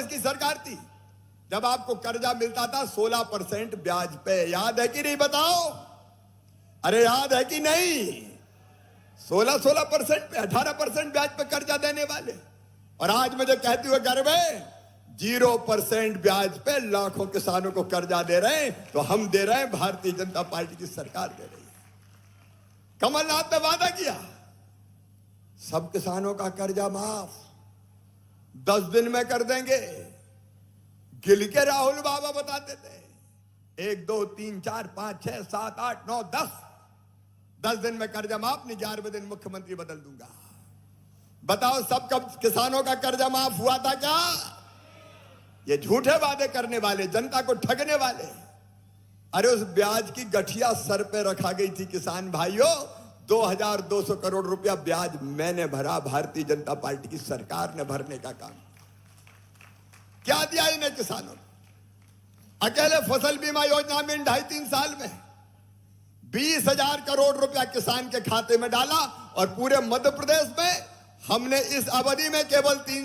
कांग्रेस की सरकार थी, जब आपको कर्जा मिलता था 16% ब्याज पे। याद है कि नहीं बताओ? अरे याद है कि नहीं? 16% पे 18% ब्याज पे कर्जा देने वाले। और आज मुझे कहते हुए गर्व है, 0% ब्याज पे लाखों किसानों को कर्जा दे रहे हैं। तो हम दे रहे हैं, भारतीय जनता पार्टी की सरकार दे रही है। कमलनाथ ने वादा किया सब किसानों का कर्जा माफ 10 दिन में कर देंगे। गिल के राहुल बाबा बताते थे 1 2 3 4 5 6 7 8 9 10 दिन में कर्जा माफ, नहीं 11वें दिन मुख्यमंत्री बदल दूंगा। बताओ सब किसानों का कर्जा माफ हुआ था क्या? ये झूठे वादे करने वाले, जनता को ठगने वाले। अरे उस ब्याज की गठिया सर पे रखा गई थी किसान भाइयों। 2200 करोड़ रुपया ब्याज मैंने भरा, भारतीय जनता पार्टी की सरकार ने भरने का काम। क्या दिया इन्हें किसानों ने? अकेले फसल बीमा योजना में 2.5-3 साल में 20,000 करोड़ रुपया किसान के खाते में डाला। और पूरे मध्य प्रदेश में हमने इस अवधि में केवल 3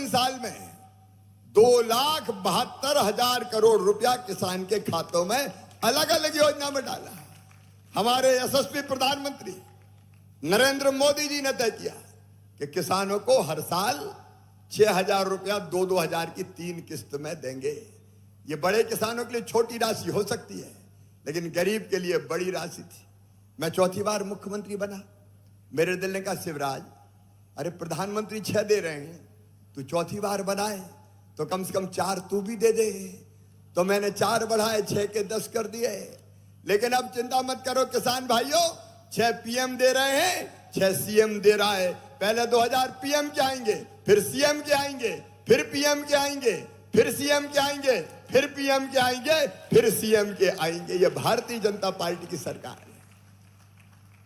साल में 2,72,000 करोड़ रुपया किसान के खातों में अलग अलग योजना में डाला। हमारे यशस्वी प्रधानमंत्री नरेंद्र मोदी जी ने तय किया कि किसानों को हर साल 6,000 रुपया 2-2 हजार की 3 किस्त में देंगे। ये बड़े किसानों के लिए छोटी राशि हो सकती है, लेकिन गरीब के लिए बड़ी राशि थी। मैं चौथी बार मुख्यमंत्री बना। मेरे दिल ने कहा, शिवराज अरे प्रधानमंत्री 6 दे रहे हैं, तू चौथी बार बनाए तो कम से कम 4 तू भी दे दे। तो मैंने 4 बढ़ाए, 6 के 10 कर दिए। लेकिन अब चिंता मत करो किसान भाइयों, 6 पीएम दे रहे हैं, 6 सीएम दे रहा है। पहले 2000 पीएम के आएंगे, फिर सीएम के आएंगे, फिर पीएम के आएंगे, फिर सीएम के आएंगे, फिर पीएम के आएंगे, फिर सीएम के आएंगे। ये भारतीय जनता पार्टी की सरकार है।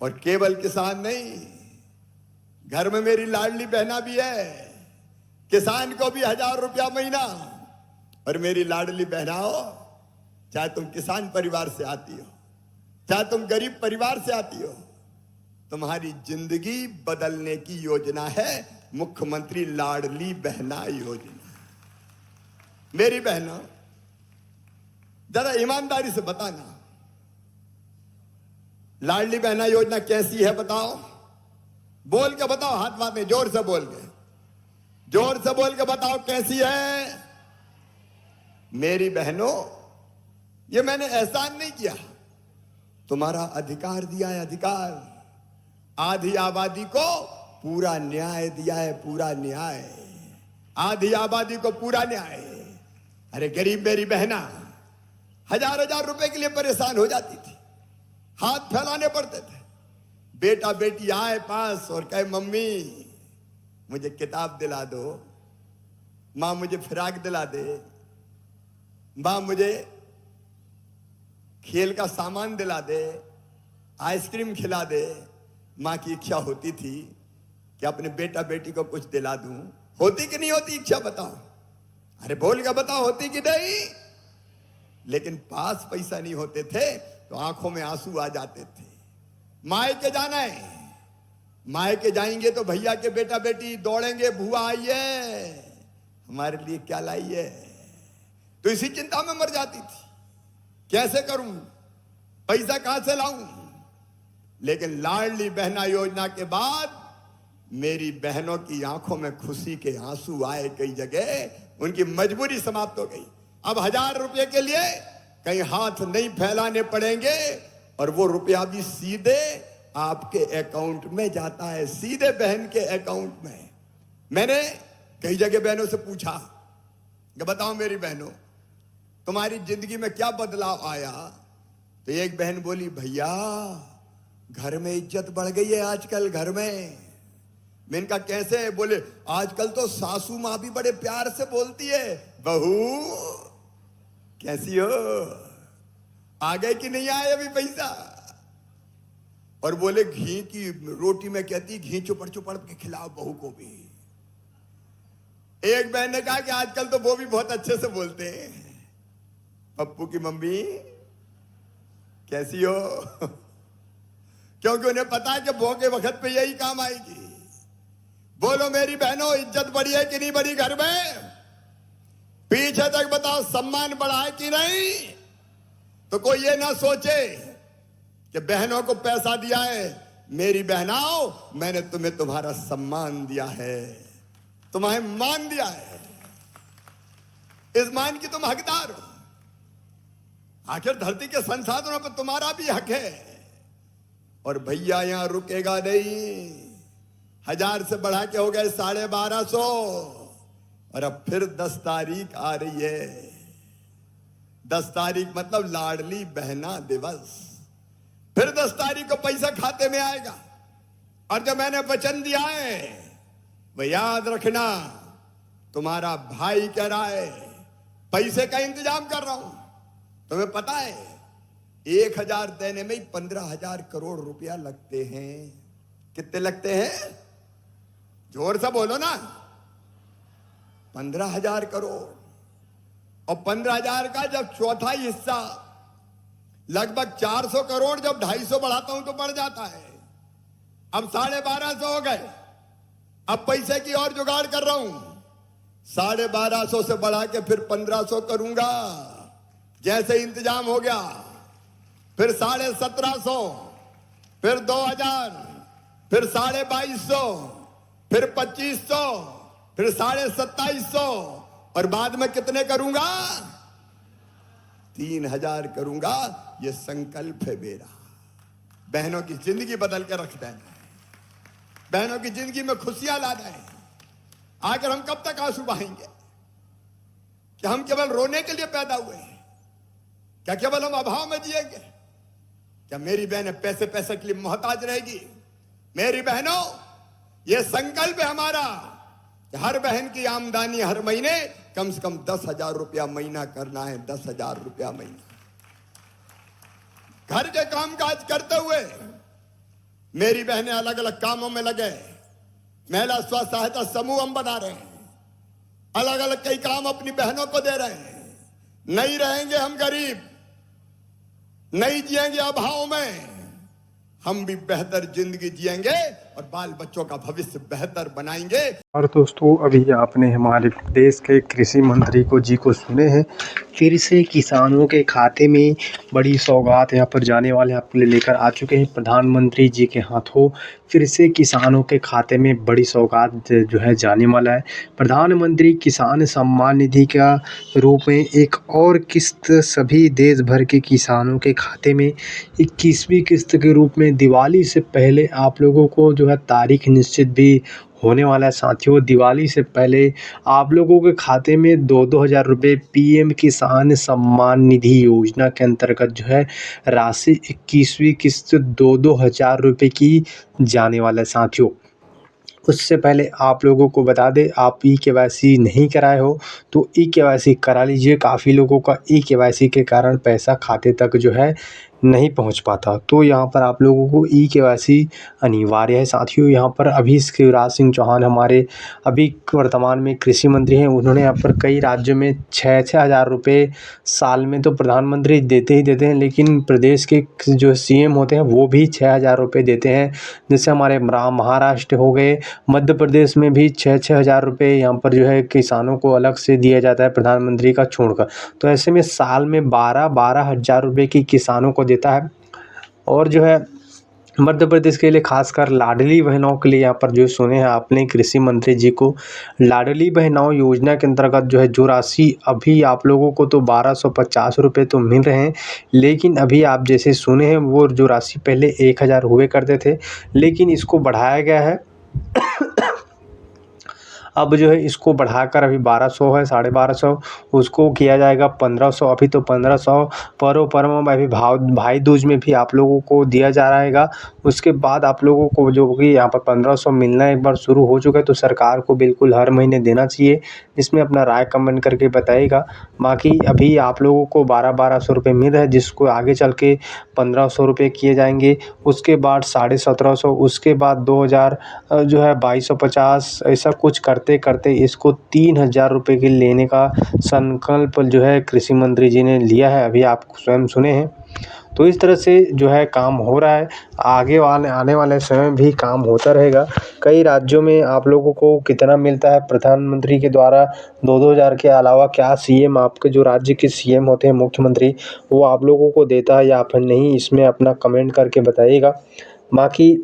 और केवल किसान नहीं, घर में मेरी लाडली बहना भी है, किसान को भी 1000 रुपया महीना। और मेरी लाडली बहना हो, चाहे तुम किसान परिवार से आती हो, चाहे तुम गरीब परिवार से आती हो, तुम्हारी जिंदगी बदलने की योजना है मुख्यमंत्री लाडली बहना योजना। मेरी बहनों, जरा ईमानदारी से बताना, लाडली बहना योजना कैसी है बताओ? बोल के बताओ, हाथ बात नहीं, जोर से बोल के बताओ कैसी है? मेरी बहनों, ये मैंने एहसान नहीं किया, तुम्हारा अधिकार दिया है, अधिकार। आधी आबादी को पूरा न्याय दिया है, पूरा न्याय। आधी आबादी को पूरा न्याय। अरे गरीब मेरी बहना 1000 रुपए के लिए परेशान हो जाती थी, हाथ फैलाने पड़ते थे। बेटा बेटी आए पास और कहे, मम्मी मुझे किताब दिला दो, मां मुझे फ्राक दिला दे, मां मुझे खेल का सामान दिला दे, आइसक्रीम खिला दे। मां की इच्छा होती थी कि अपने बेटा बेटी को कुछ दिला दूं। होती कि नहीं होती इच्छा बताओ? अरे बोल के बताओ, होती कि नहीं? लेकिन पास पैसा नहीं होते थे तो आंखों में आंसू आ जाते थे। मायके जाना है, मायके जाएंगे तो भैया के बेटा बेटी दौड़ेंगे, बुआ आई है, हमारे लिए क्या लाई है। तो इसी चिंता में मर जाती थी, कैसे करूं, पैसा कहां से लाऊं। लेकिन लाडली बहना योजना के बाद मेरी बहनों की आंखों में खुशी के आंसू आए। कई जगह उनकी मजबूरी समाप्त हो गई। अब 1000 रुपये के लिए कहीं हाथ नहीं फैलाने पड़ेंगे और वो रुपया भी सीधे आपके अकाउंट में जाता है, सीधे बहन के अकाउंट में। मैंने कई जगह बहनों से पूछा कि बताओ मेरी बहनों, तुम्हारी जिंदगी में क्या बदलाव आया? तो एक बहन बोली, भैया घर में इज्जत बढ़ गई है आजकल घर में। मैंने कहा कैसे? बोले आजकल तो सासू माँ भी बड़े प्यार से बोलती है, बहू कैसी हो, आ गए कि नहीं आए अभी पैसा। और बोले घी की रोटी में कहती घी चुपड़ चुपड़ के खिलाओ बहू को भी। एक बहन ने कहा कि आजकल तो वो भी बहुत अच्छे से बोलते हैं, पप्पू की मम्मी कैसी हो, क्योंकि उन्हें पता है कि बहू के वक्त पे यही काम आएगी। बोलो मेरी बहनों, इज्जत बढ़ी है कि नहीं बढ़ी घर में? पीछे तक बताओ, सम्मान बढ़ा है कि नहीं? तो कोई ये ना सोचे कि बहनों को पैसा दिया है। मेरी बहनाओं, मैंने तुम्हें तुम्हारा सम्मान दिया है, तुम्हें मान दिया है। इस मान की तुम हकदार हो। आखिर धरती के संसाधनों पर तुम्हारा भी हक है। और भैया यहां रुकेगा नहीं। 1000 से बढ़ा के हो गए 1250। और अब फिर 10 तारीख आ रही है। 10 तारीख मतलब लाडली बहना दिवस। फिर 10 तारीख को पैसा खाते में आएगा। और जो मैंने वचन दिया है वह याद रखना। तुम्हारा भाई कह रहा है पैसे का इंतजाम कर रहा हूं। तुम्हें पता है 1000 देने में ही 15,000 करोड़ रुपया लगते हैं। कितने लगते हैं? जोर से बोलो ना। 15,000 करोड़। और 15,000 का जब चौथा हिस्सा लगभग 400 करोड़, जब 250 बढ़ाता हूं तो बढ़ जाता है। अब 1250 हो गए। अब पैसे की और जुगाड़ कर रहा हूं। 1250 से बढ़ा के फिर 1500 करूंगा। जैसे इंतजाम हो गया फिर 1750, फिर 2000, फिर 2250, फिर 2500, फिर 2750 और बाद में कितने करूंगा? 3000 करूंगा। ये संकल्प है मेरा। बहनों की जिंदगी बदल के रख देना है। बहनों की जिंदगी में खुशियां लाना है। आखिर हम कब तक आंसू बहाएंगे? क्या हम केवल रोने के लिए पैदा हुए हैं? क्या केवल हम अभाव में जिएंगे? क्या मेरी बहनें पैसे पैसे के लिए मोहताज रहेगी? मेरी बहनों, यह संकल्प है हमारा कि हर बहन की आमदनी हर महीने कम से कम 10,000 रुपया महीना करना है। 10,000 रुपया महीना। घर के कामकाज करते हुए मेरी बहनें अलग अलग कामों में लगे। महिला स्व सहायता समूह हम बना रहे हैं। अलग अलग कई काम अपनी बहनों को दे रहे हैं। नहीं रहेंगे हम गरीब, नहीं जिएंगे अभाव में। हम भी बेहतर जिंदगी जिएंगे और बाल बच्चों का भविष्य बेहतर बनाएंगे। और दोस्तों, अभी आपने हमारे देश के कृषि मंत्री जी को सुने हैं। फिर से किसानों के खाते में बड़ी सौगात यहाँ पर जाने वाले आपके लिए लेकर आ चुके हैं। प्रधानमंत्री जी के हाथों फिर से किसानों के खाते में बड़ी सौगात जो है जाने वाला है। प्रधानमंत्री किसान सम्मान निधि का रूप में एक और किस्त सभी देश भर के किसानों के खाते में 21वीं किस्त के रूप में दिवाली से पहले आप लोगों को जो है तारीख निश्चित भी होने वाला है। साथियों, दिवाली से पहले आप लोगों के खाते में 2-2 हज़ार रुपये पीएम किसान सम्मान निधि योजना के अंतर्गत जो है राशि 21वीं किस्त 2-2 हज़ार रुपये की जाने वाला है। साथियों, उससे पहले आप लोगों को बता दें, आप ई-केवाईसी नहीं कराए हो तो ई-केवाईसी करा लीजिए। काफ़ी लोगों का ई-केवाईसी के कारण पैसा खाते तक जो है नहीं पहुंच पाता। तो यहाँ पर आप लोगों को ई-केवाईसी अनिवार्य है। साथियों, यहाँ पर अभी शिवराज सिंह चौहान हमारे अभी वर्तमान में कृषि मंत्री हैं। उन्होंने यहाँ पर कई राज्यों में 6-6 हज़ार रुपये साल में तो प्रधानमंत्री देते ही देते हैं, लेकिन प्रदेश के जो सीएम होते हैं वो भी 6,000 रुपये देते हैं। जैसे हमारे महाराष्ट्र हो गए, मध्य प्रदेश में भी 6-6 हज़ार रुपये यहाँ पर जो है किसानों को अलग से दिया जाता है प्रधानमंत्री का छोड़कर। तो ऐसे में साल में 12-12 हज़ार रुपये की किसानों को देता है। और जो है मध्य प्रदेश के लिए खासकर लाडली बहनों के लिए यहाँ पर जो सुने हैं आपने कृषि मंत्री जी को, लाडली बहनों योजना के अंतर्गत जो है जो राशि अभी आप लोगों को तो 1250 रुपये तो मिल रहे हैं, लेकिन अभी आप जैसे सुने हैं वो जो राशि पहले 1,000 हुए करते थे, लेकिन इसको बढ़ाया गया है। अब जो है इसको बढ़ाकर अभी 1200 है, 1250, उसको किया जाएगा 1500। अभी तो 1500 पर्व अभी भाई दूज में भी आप लोगों को दिया जा रहेगा। उसके बाद आप लोगों को जो कि यहाँ पर 1500 मिलना एक बार शुरू हो चुका है, तो सरकार को बिल्कुल हर महीने देना चाहिए। इसमें अपना राय कमेंट करके बताइएगा। बाकी अभी आप लोगों को 1200 रुपये मिल रहा है, जिसको आगे चल के 1500 रुपये किए जाएंगे। उसके बाद 1750, उसके बाद 2000 जो है 2250, ऐसा कुछ करते करते इसको 3,000 रुपये के लेने का संकल्प जो है कृषि मंत्री जी ने लिया है। अभी आप स्वयं सुने हैं। तो इस तरह से जो है काम हो रहा है, आगे आने वाले समय में भी काम होता रहेगा। कई राज्यों में आप लोगों को कितना मिलता है प्रधानमंत्री के द्वारा 2-2 हज़ार के अलावा, क्या सीएम आपके जो राज्य के सीएम होते हैं, मुख्यमंत्री, वो आप लोगों को देता है या फिर नहीं, इसमें अपना कमेंट करके बताइएगा। बाकी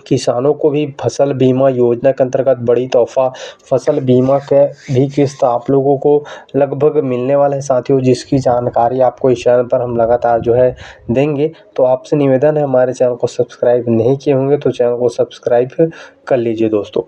किसानों को भी फसल बीमा योजना के अंतर्गत बड़ी तोहफ़ा फसल बीमा के भी किस्त आप लोगों को लगभग मिलने वाला है साथियों, जिसकी जानकारी आपको इस चैनल पर हम लगातार जो है देंगे। तो आपसे निवेदन है, हमारे चैनल को सब्सक्राइब नहीं किए होंगे तो चैनल को सब्सक्राइब कर लीजिए दोस्तों।